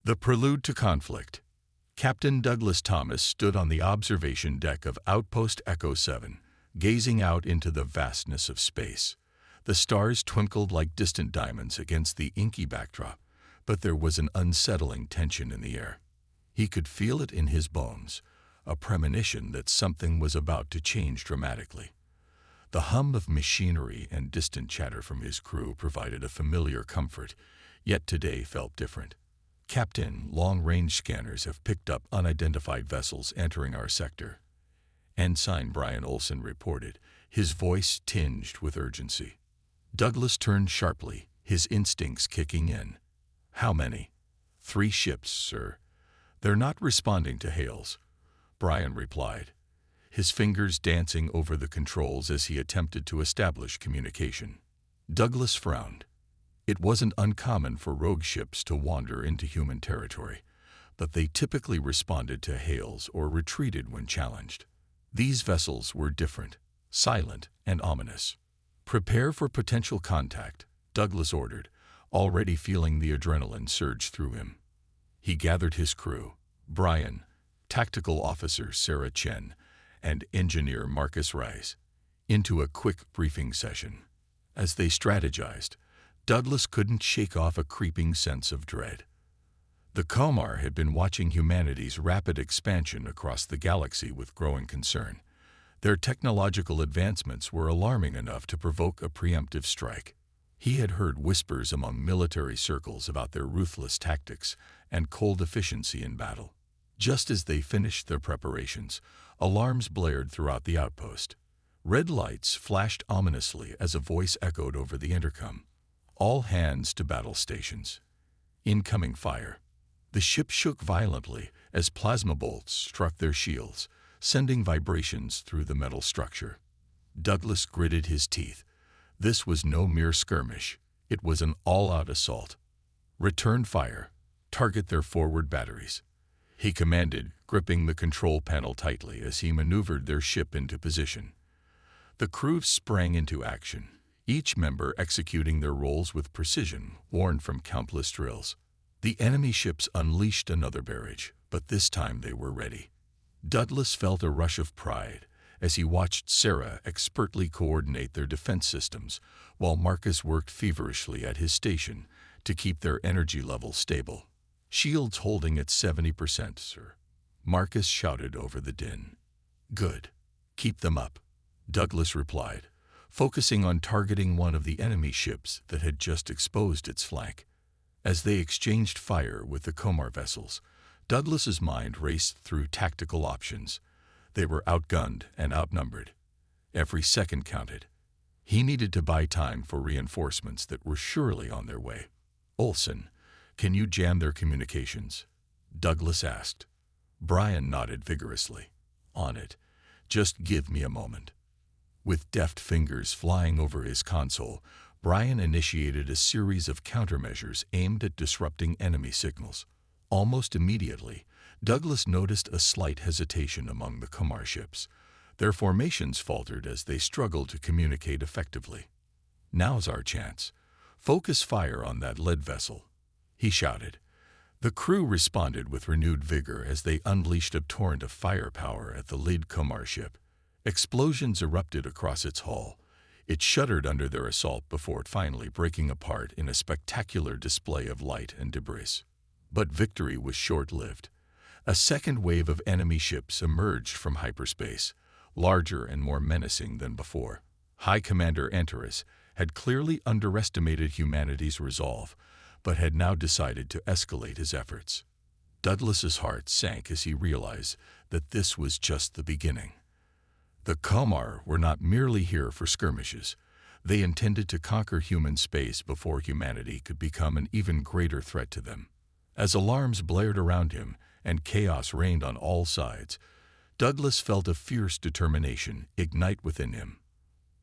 The prelude to conflict. Captain Douglas Thomas stood on the observation deck of Outpost Echo 7, gazing out into the vastness of space. The stars twinkled like distant diamonds against the inky backdrop, but there was an unsettling tension in the air. He could feel it in his bones, a premonition that something was about to change dramatically. The hum of machinery and distant chatter from his crew provided a familiar comfort, yet today felt different. "Captain, long-range scanners have picked up unidentified vessels entering our sector," Ensign Brian Olson reported, his voice tinged with urgency. Douglas turned sharply, his instincts kicking in. "How many?" "3 ships, sir. They're not responding to hails," Brian replied, his fingers dancing over the controls as he attempted to establish communication. Douglas frowned. It wasn't uncommon for rogue ships to wander into human territory, but they typically responded to hails or retreated when challenged. These vessels were different, silent and ominous. "Prepare for potential contact," Douglas ordered, already feeling the adrenaline surge through him. He gathered his crew, Brian, Tactical Officer Sarah Chen, and Engineer Marcus Rice, into a quick briefing session. As they strategized, Douglas couldn't shake off a creeping sense of dread. The Komar had been watching humanity's rapid expansion across the galaxy with growing concern. Their technological advancements were alarming enough to provoke a preemptive strike. He had heard whispers among military circles about their ruthless tactics and cold efficiency in battle. Just as they finished their preparations, alarms blared throughout the outpost. Red lights flashed ominously as a voice echoed over the intercom. "All hands to battle stations. Incoming fire." The ship shook violently as plasma bolts struck their shields, sending vibrations through the metal structure. Douglas gritted his teeth. This was no mere skirmish. It was an all-out assault. "Return fire. Target their forward batteries," he commanded, gripping the control panel tightly as he maneuvered their ship into position. The crew sprang into action, each member executing their roles with precision worn from countless drills. The enemy ships unleashed another barrage, but this time they were ready. Douglas felt a rush of pride as he watched Sarah expertly coordinate their defense systems, while Marcus worked feverishly at his station to keep their energy levels stable. "Shields holding at 70%, sir," Marcus shouted over the din. "Good. Keep them up," Douglas replied, focusing on targeting one of the enemy ships that had just exposed its flank. As they exchanged fire with the Komar vessels, Douglas's mind raced through tactical options. They were outgunned and outnumbered. Every second counted. He needed to buy time for reinforcements that were surely on their way. "Olson, can you jam their communications?" Douglas asked. Brian nodded vigorously. "On it. Just give me a moment." With deft fingers flying over his console, Brian initiated a series of countermeasures aimed at disrupting enemy signals. Almost immediately, Douglas noticed a slight hesitation among the Komar ships. Their formations faltered as they struggled to communicate effectively. "Now's our chance. Focus fire on that lead vessel," he shouted. The crew responded with renewed vigor as they unleashed a torrent of firepower at the lead Komar ship. Explosions erupted across its hull. It shuddered under their assault before finally breaking apart in a spectacular display of light and debris. But victory was short-lived. A second wave of enemy ships emerged from hyperspace, larger and more menacing than before. High Commander Antares had clearly underestimated humanity's resolve, but had now decided to escalate his efforts. Douglas's heart sank as he realized that this was just the beginning. The Komar were not merely here for skirmishes. They intended to conquer human space before humanity could become an even greater threat to them. As alarms blared around him and chaos reigned on all sides, Douglas felt a fierce determination ignite within him.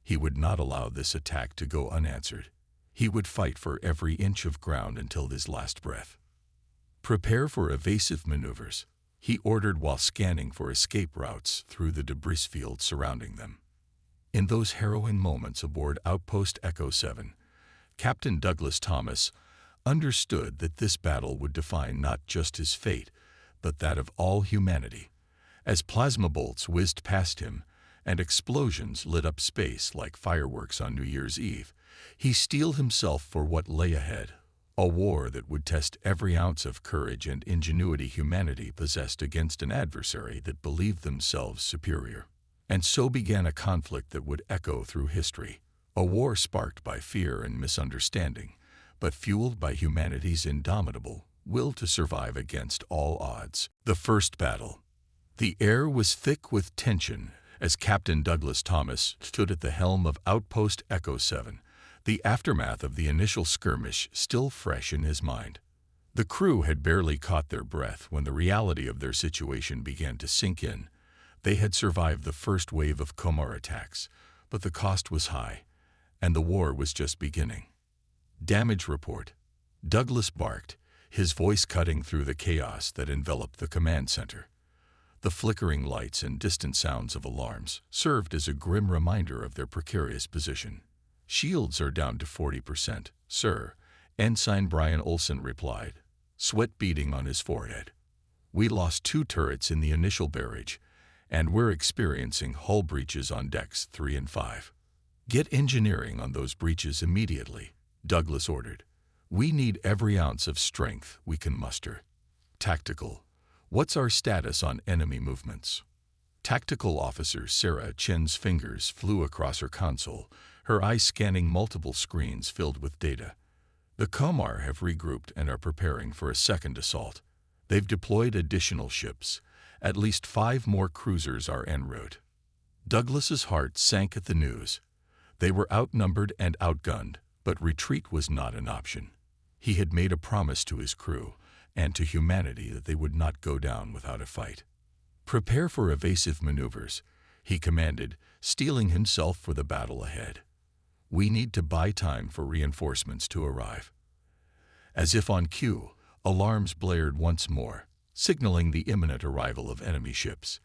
He would not allow this attack to go unanswered. He would fight for every inch of ground until his last breath. "Prepare for evasive maneuvers," he ordered while scanning for escape routes through the debris field surrounding them. In those harrowing moments aboard Outpost Echo 7, Captain Douglas Thomas understood that this battle would define not just his fate, but that of all humanity. As plasma bolts whizzed past him and explosions lit up space like fireworks on New Year's Eve, he steeled himself for what lay ahead, a war that would test every ounce of courage and ingenuity humanity possessed against an adversary that believed themselves superior. And so began a conflict that would echo through history, a war sparked by fear and misunderstanding, but fueled by humanity's indomitable will to survive against all odds. The first battle. The air was thick with tension as Captain Douglas Thomas stood at the helm of Outpost Echo 7, the aftermath of the initial skirmish still fresh in his mind. The crew had barely caught their breath when the reality of their situation began to sink in. They had survived the first wave of Komar attacks, but the cost was high, and the war was just beginning. Damage report. Douglas barked, his voice cutting through the chaos that enveloped the command center. The flickering lights and distant sounds of alarms served as a grim reminder of their precarious position. "Shields are down to 40%, sir," Ensign Brian Olson replied, sweat beading on his forehead. "We lost 2 turrets in the initial barrage, and we're experiencing hull breaches on decks 3 and 5. "Get engineering on those breaches immediately," Douglas ordered. "We need every ounce of strength we can muster." Tactical. What's our status on enemy movements? Tactical Officer Sarah Chen's fingers flew across her console, her eyes scanning multiple screens filled with data. The Komar have regrouped and are preparing for a second assault. They've deployed additional ships. At least 5 more cruisers are en route. Douglas's heart sank at the news. They were outnumbered and outgunned, but retreat was not an option. He had made a promise to his crew and to humanity that they would not go down without a fight. "Prepare for evasive maneuvers," he commanded, steeling himself for the battle ahead. "We need to buy time for reinforcements to arrive." As if on cue, alarms blared once more, signaling the imminent arrival of enemy ships.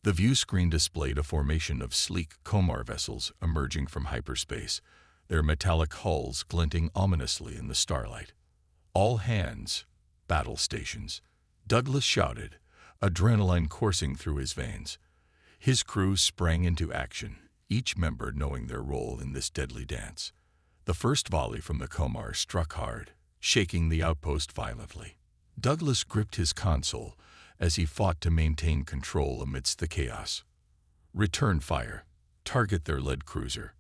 The view screen displayed a formation of sleek Komar vessels emerging from hyperspace, their metallic hulls glinting ominously in the starlight. "All hands, battle stations," Douglas shouted, adrenaline coursing through his veins. His crew sprang into action, each member knowing their role in this deadly dance. The first volley from the Komar struck hard, shaking the outpost violently. Douglas gripped his console as he fought to maintain control amidst the chaos. "Return fire. Target their lead cruiser."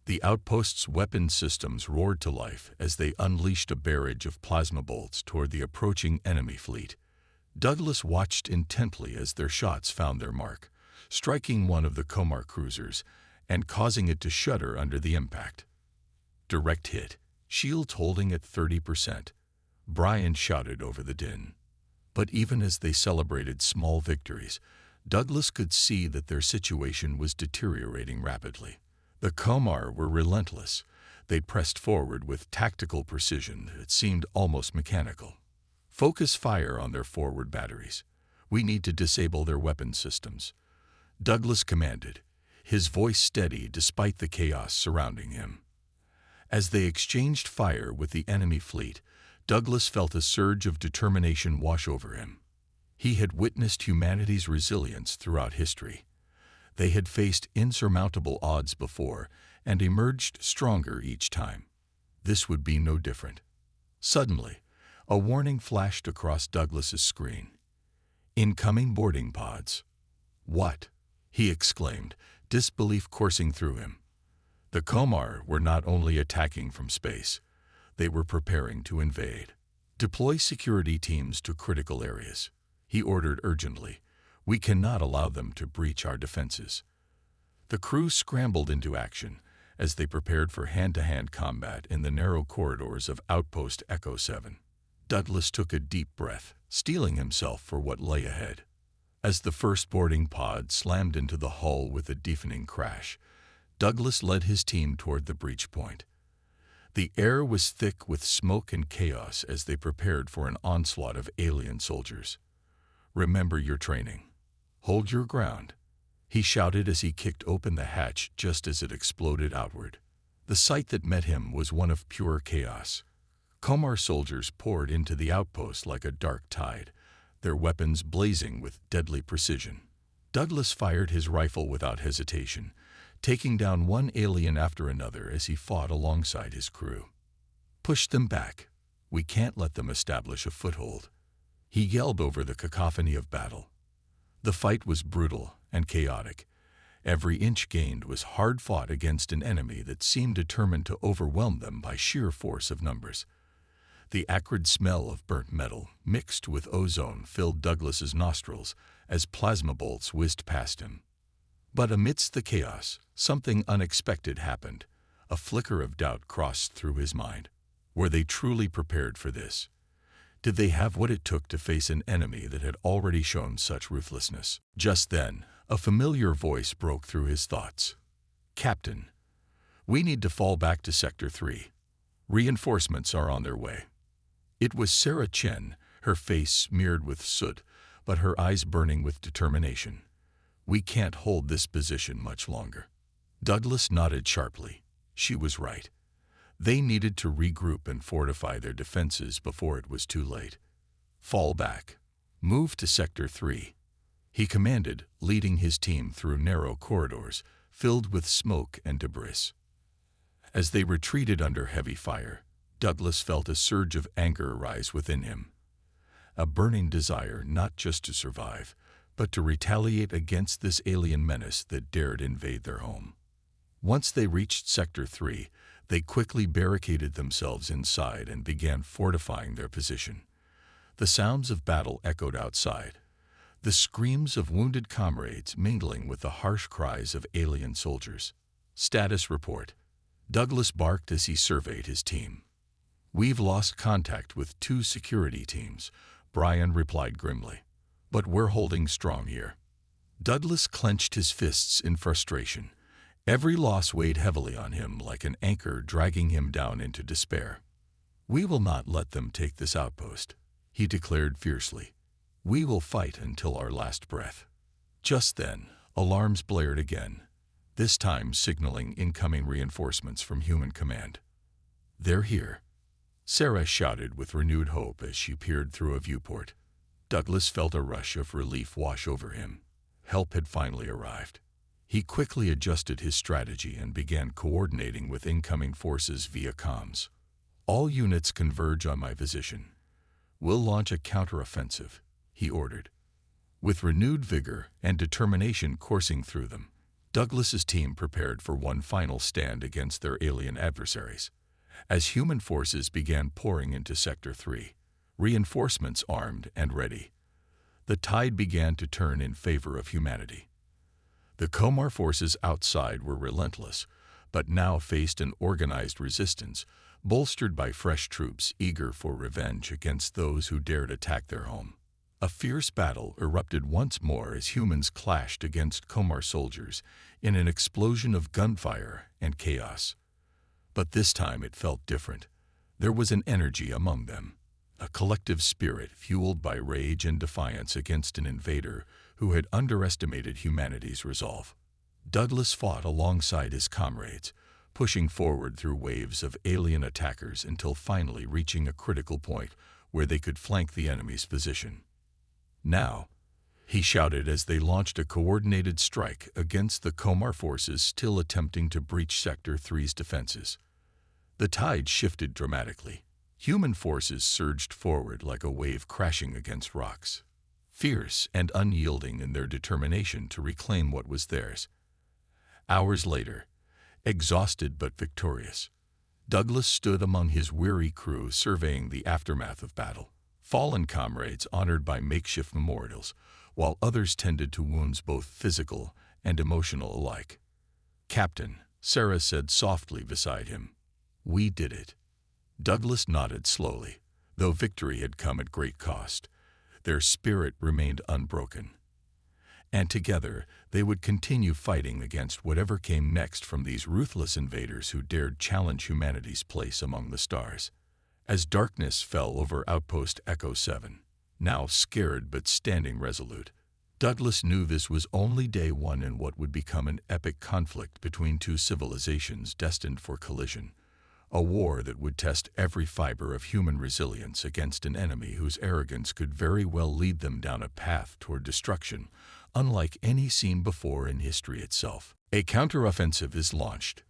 The outpost's weapon systems roared to life as they unleashed a barrage of plasma bolts toward the approaching enemy fleet. Douglas watched intently as their shots found their mark, striking one of the Komar cruisers and causing it to shudder under the impact. Direct hit, shields holding at 30%, Brian shouted over the din. But even as they celebrated small victories, Douglas could see that their situation was deteriorating rapidly. The Komar were relentless. They pressed forward with tactical precision that seemed almost mechanical. "Focus fire on their forward batteries. We need to disable their weapon systems," Douglas commanded, his voice steady despite the chaos surrounding him. As they exchanged fire with the enemy fleet, Douglas felt a surge of determination wash over him. He had witnessed humanity's resilience throughout history. They had faced insurmountable odds before and emerged stronger each time. This would be no different. Suddenly, a warning flashed across Douglas's screen. "Incoming boarding pods." "What?" he exclaimed, disbelief coursing through him. The Komar were not only attacking from space, they were preparing to invade. "Deploy security teams to critical areas," he ordered urgently. "We cannot allow them to breach our defenses." The crew scrambled into action as they prepared for hand-to-hand combat in the narrow corridors of Outpost Echo 7. Douglas took a deep breath, steeling himself for what lay ahead. As the first boarding pod slammed into the hull with a deafening crash, Douglas led his team toward the breach point. The air was thick with smoke and chaos as they prepared for an onslaught of alien soldiers. "Remember your training. Hold your ground," he shouted as he kicked open the hatch just as it exploded outward. The sight that met him was one of pure chaos. Komar soldiers poured into the outpost like a dark tide, their weapons blazing with deadly precision. Douglas fired his rifle without hesitation, taking down one alien after another as he fought alongside his crew. "Push them back. We can't let them establish a foothold," he yelled over the cacophony of battle. The fight was brutal and chaotic. Every inch gained was hard fought against an enemy that seemed determined to overwhelm them by sheer force of numbers. The acrid smell of burnt metal mixed with ozone filled Douglas's nostrils as plasma bolts whizzed past him. But amidst the chaos, something unexpected happened. A flicker of doubt crossed through his mind. Were they truly prepared for this? Did they have what it took to face an enemy that had already shown such ruthlessness? Just then, a familiar voice broke through his thoughts. "Captain, we need to fall back to Sector 3. Reinforcements are on their way." It was Sarah Chen, her face smeared with soot, but her eyes burning with determination. "We can't hold this position much longer." Douglas nodded sharply. She was right. They needed to regroup and fortify their defenses before it was too late. "Fall back. Move to Sector 3. He commanded, leading his team through narrow corridors filled with smoke and debris. As they retreated under heavy fire, Douglas felt a surge of anger rise within him. A burning desire not just to survive, but to retaliate against this alien menace that dared invade their home. Once they reached Sector 3, they quickly barricaded themselves inside and began fortifying their position. The sounds of battle echoed outside, the screams of wounded comrades mingling with the harsh cries of alien soldiers. "Status report." Douglas barked as he surveyed his team. "We've lost contact with 2 security teams," Brian replied grimly. "But we're holding strong here." Douglas clenched his fists in frustration. Every loss weighed heavily on him like an anchor dragging him down into despair. "We will not let them take this outpost," he declared fiercely. "We will fight until our last breath." Just then, alarms blared again, this time signaling incoming reinforcements from Human Command. "They're here," Sarah shouted with renewed hope as she peered through a viewport. Douglas felt a rush of relief wash over him. Help had finally arrived. He quickly adjusted his strategy and began coordinating with incoming forces via comms. "All units converge on my position. We'll launch a counteroffensive," he ordered. With renewed vigor and determination coursing through them, Douglas's team prepared for one final stand against their alien adversaries. As human forces began pouring into Sector 3, reinforcements armed and ready, the tide began to turn in favor of humanity. The Komar forces outside were relentless, but now faced an organized resistance, bolstered by fresh troops eager for revenge against those who dared attack their home. A fierce battle erupted once more as humans clashed against Komar soldiers in an explosion of gunfire and chaos. But this time it felt different. There was an energy among them, a collective spirit fueled by rage and defiance against an invader who had underestimated humanity's resolve. Douglas fought alongside his comrades, pushing forward through waves of alien attackers until finally reaching a critical point where they could flank the enemy's position. "Now," he shouted as they launched a coordinated strike against the Komar forces still attempting to breach Sector 3's defenses. The tide shifted dramatically. Human forces surged forward like a wave crashing against rocks, fierce and unyielding in their determination to reclaim what was theirs. Hours later, exhausted but victorious, Douglas stood among his weary crew surveying the aftermath of battle. Fallen comrades honored by makeshift memorials, while others tended to wounds both physical and emotional alike. "Captain," Sarah said softly beside him, "we did it." Douglas nodded slowly. Though victory had come at great cost, their spirit remained unbroken. And together, they would continue fighting against whatever came next from these ruthless invaders who dared challenge humanity's place among the stars. As darkness fell over Outpost Echo 7, now scared but standing resolute, Douglas knew this was only day one in what would become an epic conflict between 2 civilizations destined for collision. a war that would test every fiber of human resilience against an enemy whose arrogance could very well lead them down a path toward destruction, unlike any seen before in history itself. A counteroffensive is launched.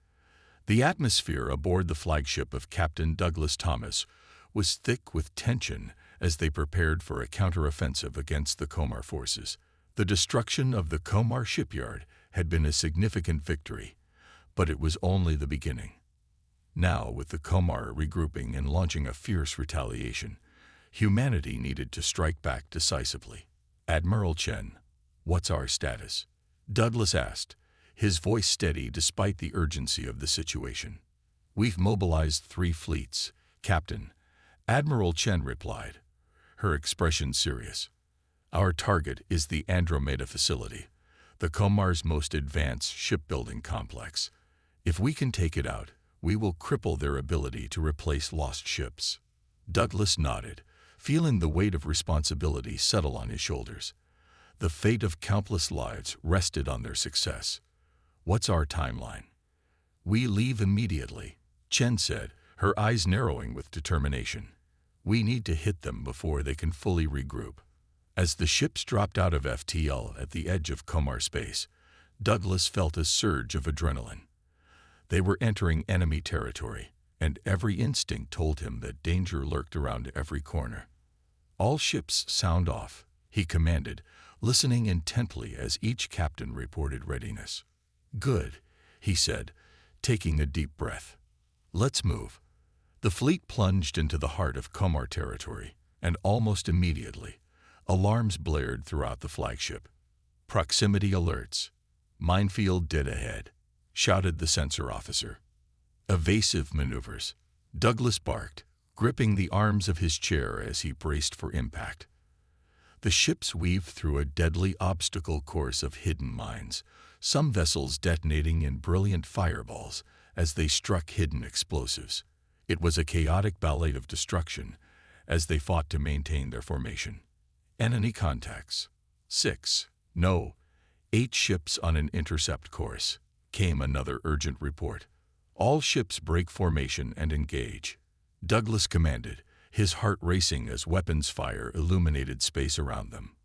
The atmosphere aboard the flagship of Captain Douglas Thomas was thick with tension as they prepared for a counteroffensive against the Komar forces. The destruction of the Komar shipyard had been a significant victory, but it was only the beginning. Now, with the Komar regrouping and launching a fierce retaliation, humanity needed to strike back decisively. "Admiral Chen, what's our status?" Douglas asked, his voice steady despite the urgency of the situation. "We've mobilized 3 fleets, Captain," Admiral Chen replied, her expression serious. "Our target is the Andromeda facility, the Komar's most advanced shipbuilding complex. If we can take it out, we will cripple their ability to replace lost ships." Douglas nodded, feeling the weight of responsibility settle on his shoulders. The fate of countless lives rested on their success. "What's our timeline?" "We leave immediately," Chen said, her eyes narrowing with determination. "We need to hit them before they can fully regroup." As the ships dropped out of FTL at the edge of Komar space, Douglas felt a surge of adrenaline. They were entering enemy territory, and every instinct told him that danger lurked around every corner. "All ships sound off," he commanded, listening intently as each captain reported readiness. "Good," he said, taking a deep breath. "Let's move." The fleet plunged into the heart of Komar territory, and almost immediately, alarms blared throughout the flagship. "Proximity alerts. Minefield dead ahead," shouted the sensor officer. "Evasive maneuvers," Douglas barked, gripping the arms of his chair as he braced for impact. The ships weaved through a deadly obstacle course of hidden mines, some vessels detonating in brilliant fireballs as they struck hidden explosives. It was a chaotic ballet of destruction as they fought to maintain their formation. "Enemy contacts. 6. No. 8 ships on an intercept course," came another urgent report. "All ships break formation and engage," Douglas commanded, his heart racing as weapons fire illuminated space around them.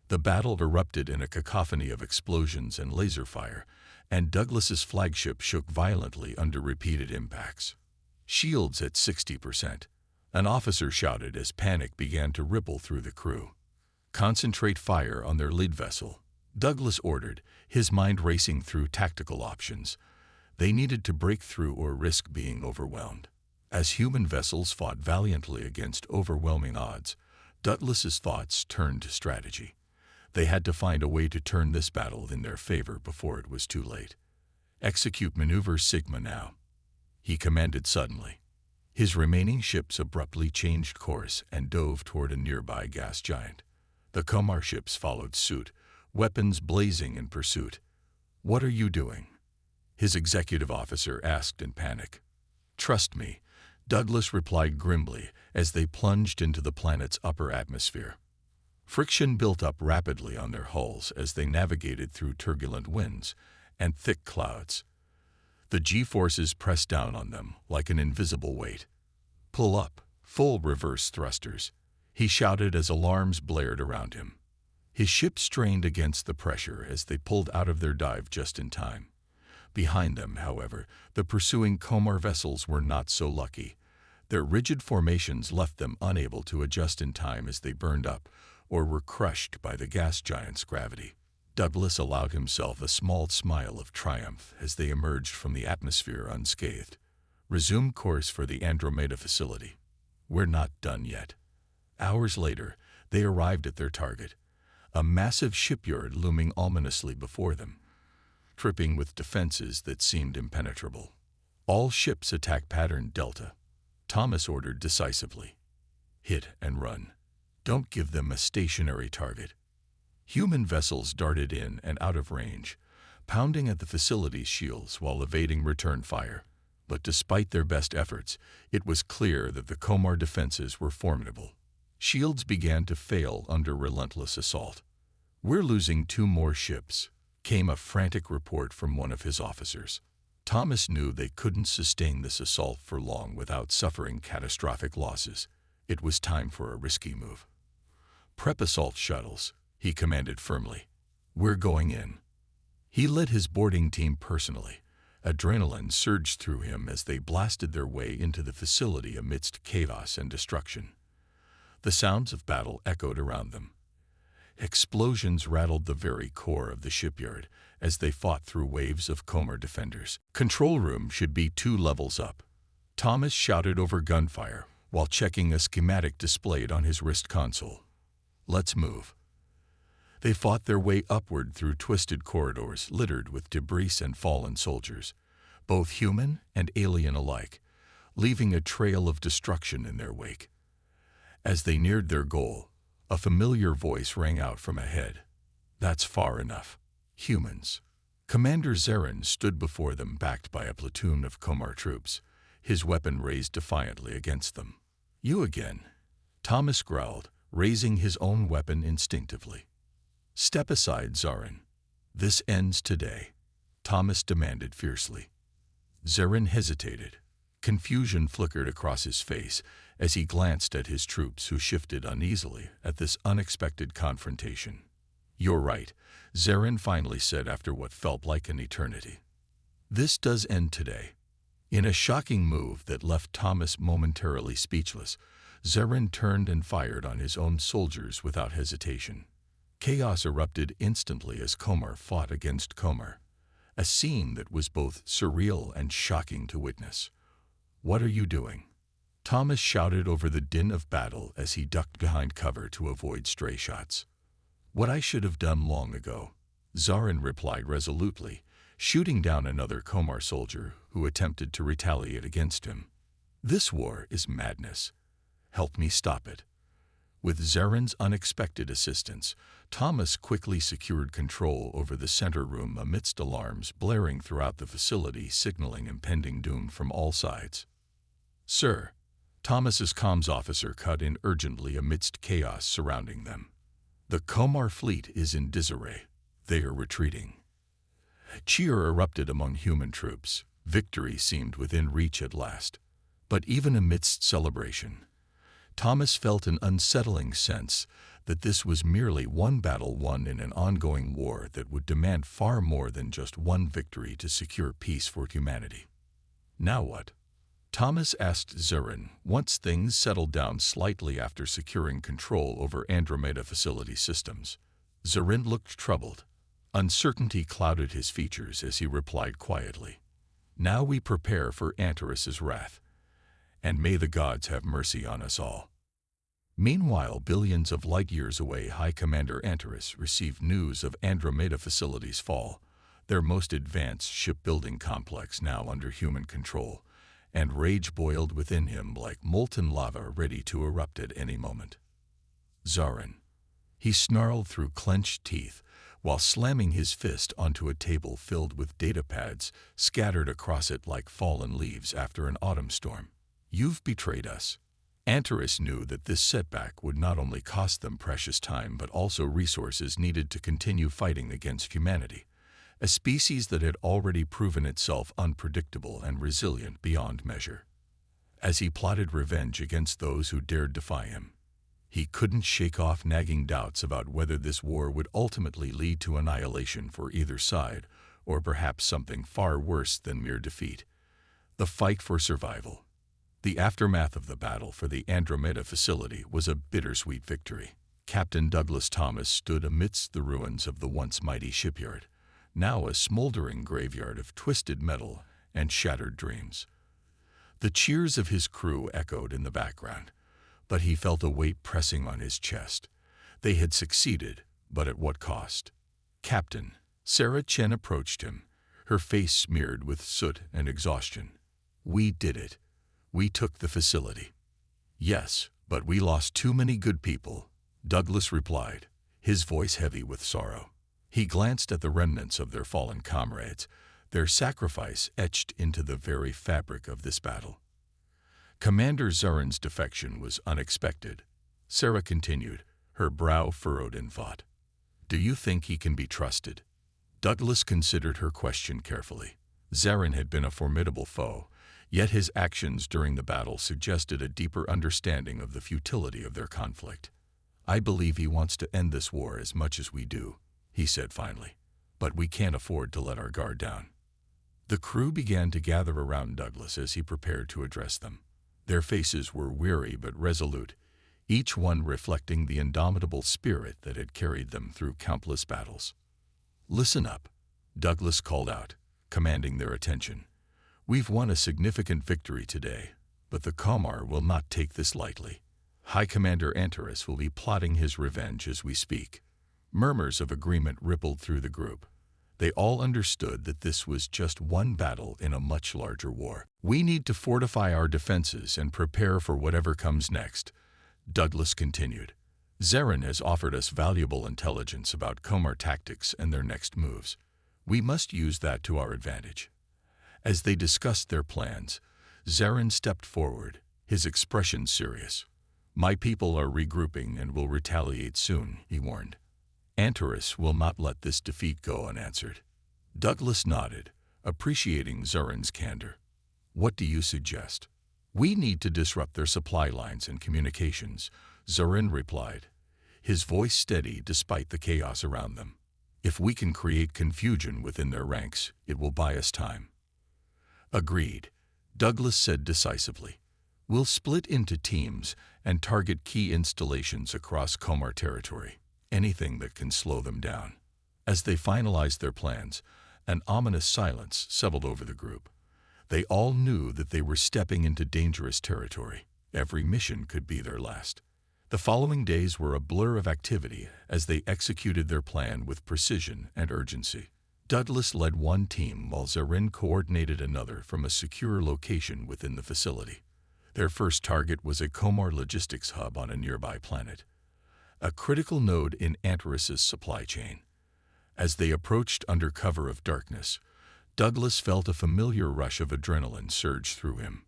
The battle erupted in a cacophony of explosions and laser fire, and Douglas's flagship shook violently under repeated impacts. "Shields at 60%, an officer shouted as panic began to ripple through the crew. "Concentrate fire on their lead vessel," Douglas ordered, his mind racing through tactical options. They needed to break through or risk being overwhelmed. As human vessels fought valiantly against overwhelming odds, Douglas's thoughts turned to strategy. They had to find a way to turn this battle in their favor before it was too late. "Execute maneuver Sigma now," he commanded suddenly. His remaining ships abruptly changed course and dove toward a nearby gas giant. The Komar ships followed suit, weapons blazing in pursuit. "What are you doing?" his executive officer asked in panic. "Trust me," Douglas replied grimly as they plunged into the planet's upper atmosphere. Friction built up rapidly on their hulls as they navigated through turbulent winds and thick clouds. The G-forces pressed down on them like an invisible weight. "Pull up, full reverse thrusters," he shouted as alarms blared around him. His ship strained against the pressure as they pulled out of their dive just in time. Behind them, however, the pursuing Komar vessels were not so lucky. Their rigid formations left them unable to adjust in time as they burned up or were crushed by the gas giant's gravity. Douglas allowed himself a small smile of triumph as they emerged from the atmosphere unscathed. "Resume course for the Andromeda facility. We're not done yet." Hours later, they arrived at their target, a massive shipyard looming ominously before them, tripping with defenses that seemed impenetrable. "All ships attack pattern Delta," Thomas ordered decisively. "Hit and run. Don't give them a stationary target." Human vessels darted in and out of range, pounding at the facility's shields while evading return fire. But despite their best efforts, it was clear that the Komar defenses were formidable. Shields began to fail under relentless assault. "We're losing 2 more ships," came a frantic report from one of his officers. Thomas knew they couldn't sustain this assault for long without suffering catastrophic losses. It was time for a risky move. "Prep assault shuttles," he commanded firmly. "We're going in." He led his boarding team personally. Adrenaline surged through him as they blasted their way into the facility amidst chaos and destruction. The sounds of battle echoed around them. Explosions rattled the very core of the shipyard as they fought through waves of Comer defenders. "Control room should be 2 levels up," Thomas shouted over gunfire while checking a schematic displayed on his wrist console. "Let's move." They fought their way upward through twisted corridors littered with debris and fallen soldiers, both human and alien alike, leaving a trail of destruction in their wake. As they neared their goal, a familiar voice rang out from ahead. "That's far enough. Humans." Commander Zarin stood before them, backed by a platoon of Comer troops, his weapon raised defiantly against them. "You again," Thomas growled, raising his own weapon instinctively. "Step aside, Zarin. This ends today," Thomas demanded fiercely. Zarin hesitated. Confusion flickered across his face as he glanced at his troops, who shifted uneasily at this unexpected confrontation. "You're right," Zarin finally said after what felt like an eternity. "This does end today." In a shocking move that left Thomas momentarily speechless, Zarin turned and fired on his own soldiers without hesitation. Chaos erupted instantly as Comer fought against Comer, a scene that was both surreal and shocking to witness. "What are you doing?" Thomas shouted over the din of battle as he ducked behind cover to avoid stray shots. "What I should have done long ago," Zarin replied resolutely, shooting down another Comer soldier who attempted to retaliate against him. "This war is madness. Help me stop it." With Zarin's unexpected assistance, Thomas quickly secured control over the center room amidst alarms blaring throughout the facility, signaling impending doom from all sides. "Sir," Thomas's comms officer cut in urgently amidst chaos surrounding them. "The Comer fleet is in disarray. They are retreating." Cheer erupted among human troops. Victory seemed within reach at last. But even amidst celebration, Thomas felt an unsettling sense that this was merely one battle won in an ongoing war that would demand far more than just one victory to secure peace for humanity. "Now what?" Thomas asked Zarin once things settled down slightly after securing control over Andromeda facility systems. Zarin looked troubled. Uncertainty clouded his features as he replied quietly, "Now we prepare for Antares's wrath, and may the gods have mercy on us all." Meanwhile, billions of light-years away, High Commander Antares received news of Andromeda facility's fall, their most advanced shipbuilding complex now under human control, and rage boiled within him like molten lava ready to erupt at any moment. "Zarin," he snarled through clenched teeth while slamming his fist onto a table filled with data pads scattered across it like fallen leaves after an autumn storm. "You've betrayed us." Antares knew that this setback would not only cost them precious time but also resources needed to continue fighting against humanity, a species that had already proven itself unpredictable and resilient beyond measure. As he plotted revenge against those who dared defy him, he couldn't shake off nagging doubts about whether this war would ultimately lead to annihilation for either side, or perhaps something far worse than mere defeat: the fight for survival. The aftermath of the battle for the Andromeda facility was a bittersweet victory. Captain Douglas Thomas stood amidst the ruins of the once mighty shipyard, now a smoldering graveyard of twisted metal and shattered dreams. The cheers of his crew echoed in the background, but he felt a weight pressing on his chest. They had succeeded, but at what cost? "Captain," Sarah Chen approached him, her face smeared with soot and exhaustion. "We did it. We took the facility." "Yes, but we lost too many good people," Douglas replied, his voice heavy with sorrow. He glanced at the remnants of their fallen comrades, their sacrifice etched into the very fabric of this battle. "Commander Zarin's defection was unexpected," Sarah continued, her brow furrowed in thought. "Do you think he can be trusted?" Douglas considered her question carefully. Zarin had been a formidable foe, yet his actions during the battle suggested a deeper understanding of the futility of their conflict. "I believe he wants to end this war as much as we do," he said finally, "but we can't afford to let our guard down." The crew began to gather around Douglas as he prepared to address them. Their faces were weary but resolute, each one reflecting the indomitable spirit that had carried them through countless battles. "Listen up," Douglas called out, commanding their attention. "We've won a significant victory today, but the Comar will not take this lightly. High Commander Antares will be plotting his revenge as we speak." Murmurs of agreement rippled through the group. They all understood that this was just one battle in a much larger war. "We need to fortify our defenses and prepare for whatever comes next," Douglas continued. "Zarin has offered us valuable intelligence about Comar tactics and their next moves. We must use that to our advantage." As they discussed their plans, Zarin stepped forward, his expression serious. "My people are regrouping and will retaliate soon," he warned. "Antares will not let this defeat go unanswered." Douglas nodded, appreciating Zarin's candor. "What do you suggest?" "We need to disrupt their supply lines and communications," Zarin replied, his voice steady despite the chaos around them. "If we can create confusion within their ranks, it will buy us time." "Agreed," Douglas said decisively. "We'll split into teams and target key installations across Comar territory, anything that can slow them down." As they finalized their plans, an ominous silence settled over the group. They all knew that they were stepping into dangerous territory. Every mission could be their last. The following days were a blur of activity as they executed their plan with precision and urgency. Douglas led one team while Zarin coordinated another from a secure location within the facility. Their first target was a Comar logistics hub on a nearby planet, a critical node in Antares' supply chain. As they approached under cover of darkness, Douglas felt a familiar rush of adrenaline surge through him.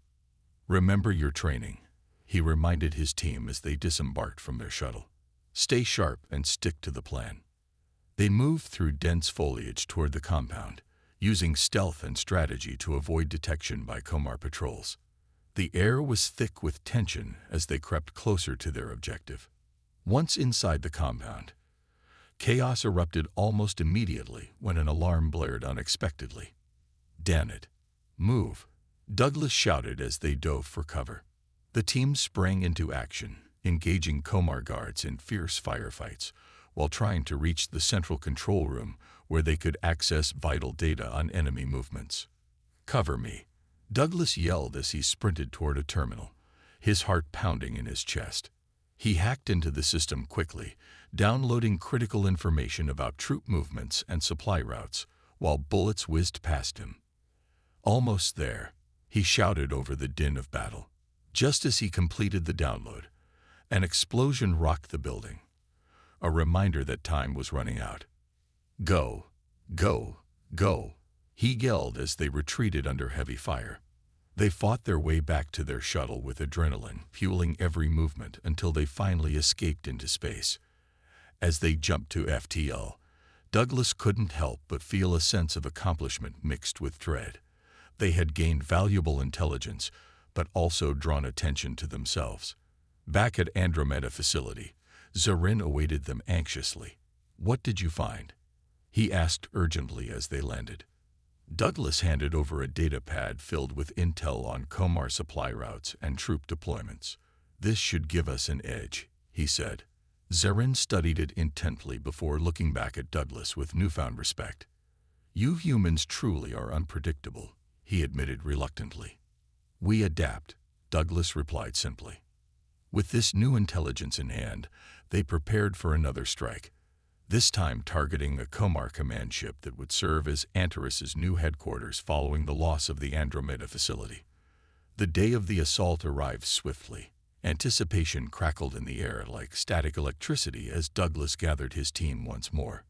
"Remember your training," he reminded his team as they disembarked from their shuttle. "Stay sharp and stick to the plan." They moved through dense foliage toward the compound, using stealth and strategy to avoid detection by Comar patrols. The air was thick with tension as they crept closer to their objective. Once inside the compound, chaos erupted almost immediately when an alarm blared unexpectedly. "Damn it! Move!" Douglas shouted as they dove for cover. The team sprang into action, engaging Comar guards in fierce firefights, while trying to reach the central control room where they could access vital data on enemy movements. "Cover me!" Douglas yelled as he sprinted toward a terminal, his heart pounding in his chest. He hacked into the system quickly, downloading critical information about troop movements and supply routes, while bullets whizzed past him. "Almost there," he shouted over the din of battle. Just as he completed the download, an explosion rocked the building, a reminder that time was running out. "Go, go, go," he yelled as they retreated under heavy fire. They fought their way back to their shuttle with adrenaline fueling every movement until they finally escaped into space. As they jumped to FTL, Douglas couldn't help but feel a sense of accomplishment mixed with dread. They had gained valuable intelligence, but also drawn attention to themselves. Back at Andromeda facility, Zarin awaited them anxiously. "What did you find?" he asked urgently as they landed. Douglas handed over a data pad filled with intel on Comar supply routes and troop deployments. "This should give us an edge," he said. Zarin studied it intently before looking back at Douglas with newfound respect. "You humans truly are unpredictable," he admitted reluctantly. "We adapt," Douglas replied simply. With this new intelligence in hand, they prepared for another strike, this time targeting a Comar command ship that would serve as Antares' new headquarters following the loss of the Andromeda facility. The day of the assault arrived swiftly. Anticipation crackled in the air like static electricity as Douglas gathered his team once more.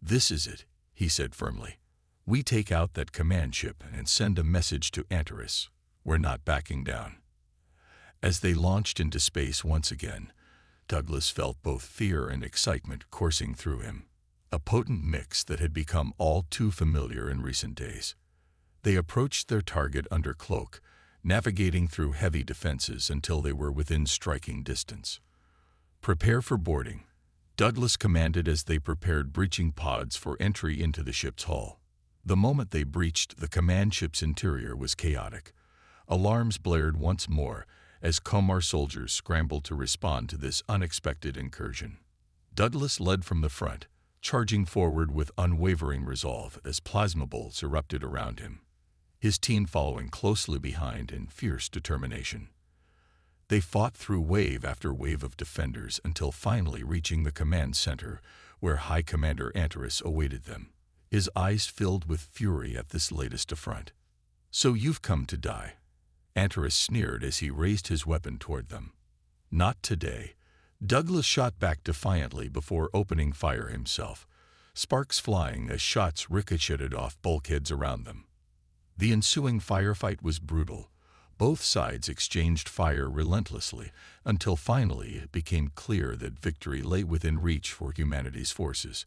"This is it," he said firmly. "We take out that command ship and send a message to Antares. We're not backing down." As they launched into space once again, Douglas felt both fear and excitement coursing through him, a potent mix that had become all too familiar in recent days. They approached their target under cloak, navigating through heavy defenses until they were within striking distance. "Prepare for boarding," Douglas commanded as they prepared breaching pods for entry into the ship's hull. The moment they breached, the command ship's interior was chaotic. Alarms blared once more as Comar soldiers scrambled to respond to this unexpected incursion. Douglas led from the front, charging forward with unwavering resolve as plasma bolts erupted around him, his team following closely behind in fierce determination. They fought through wave after wave of defenders until finally reaching the command center, where High Commander Antares awaited them, his eyes filled with fury at this latest affront. "So you've come to die," Antares sneered as he raised his weapon toward them. "Not today." Douglas shot back defiantly before opening fire himself, sparks flying as shots ricocheted off bulkheads around them. The ensuing firefight was brutal. Both sides exchanged fire relentlessly until finally it became clear that victory lay within reach for humanity's forces,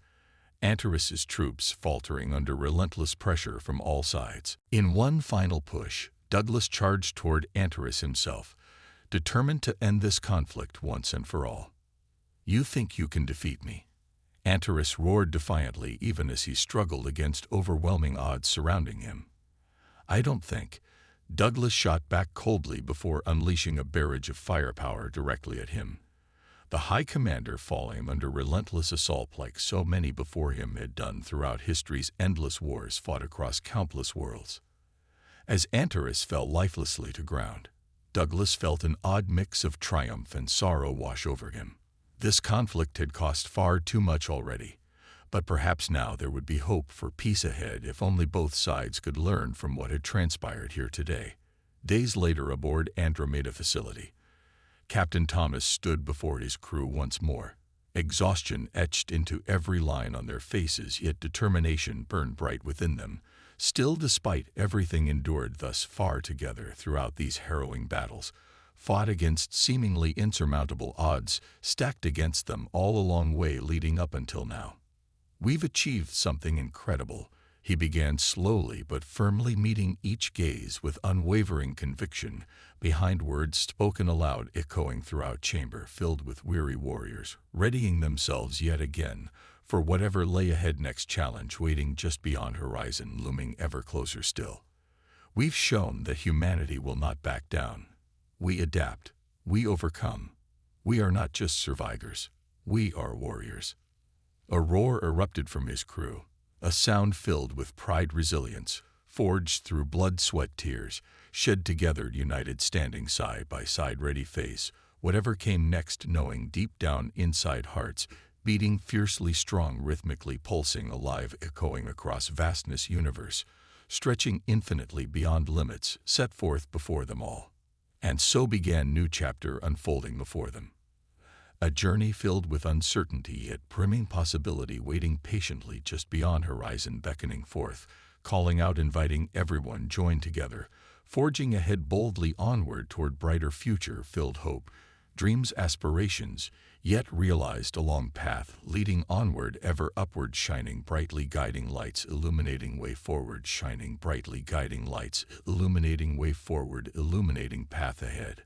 Antares's troops faltering under relentless pressure from all sides. In one final push, Douglas charged toward Antares himself, determined to end this conflict once and for all. "You think you can defeat me?" Antares roared defiantly even as he struggled against overwhelming odds surrounding him. "I don't think." Douglas shot back coldly before unleashing a barrage of firepower directly at him, the High Commander falling under relentless assault like so many before him had done throughout history's endless wars fought across countless worlds. As Antares fell lifelessly to ground, Douglas felt an odd mix of triumph and sorrow wash over him. This conflict had cost far too much already, but perhaps now there would be hope for peace ahead if only both sides could learn from what had transpired here today. Days later aboard Andromeda facility, Captain Thomas stood before his crew once more. Exhaustion etched into every line on their faces, yet determination burned bright within them. Still, despite everything endured thus far together throughout these harrowing battles, fought against seemingly insurmountable odds stacked against them all along way leading up until now. "We've achieved something incredible," he began slowly but firmly, meeting each gaze with unwavering conviction behind words spoken aloud, echoing throughout chamber filled with weary warriors, readying themselves yet again for whatever lay ahead, next challenge waiting just beyond horizon, looming ever closer still. "We've shown that humanity will not back down. We adapt. We overcome. We are not just survivors. We are warriors." A roar erupted from his crew, a sound filled with pride, resilience, forged through blood, sweat, tears, shed together, united, standing side by side, ready face whatever came next, knowing deep down inside, hearts beating fiercely strong, rhythmically pulsing, alive, echoing across vastness, universe, stretching infinitely beyond limits set forth before them all. And so began new chapter unfolding before them. A journey filled with uncertainty yet brimming possibility, waiting patiently just beyond horizon, beckoning forth, calling out, inviting everyone join together, forging ahead boldly onward toward brighter future, filled hope, dreams, aspirations, yet realized, a long path leading onward, ever upward, shining brightly, guiding lights illuminating way forward, shining brightly, guiding lights illuminating way forward, illuminating path ahead.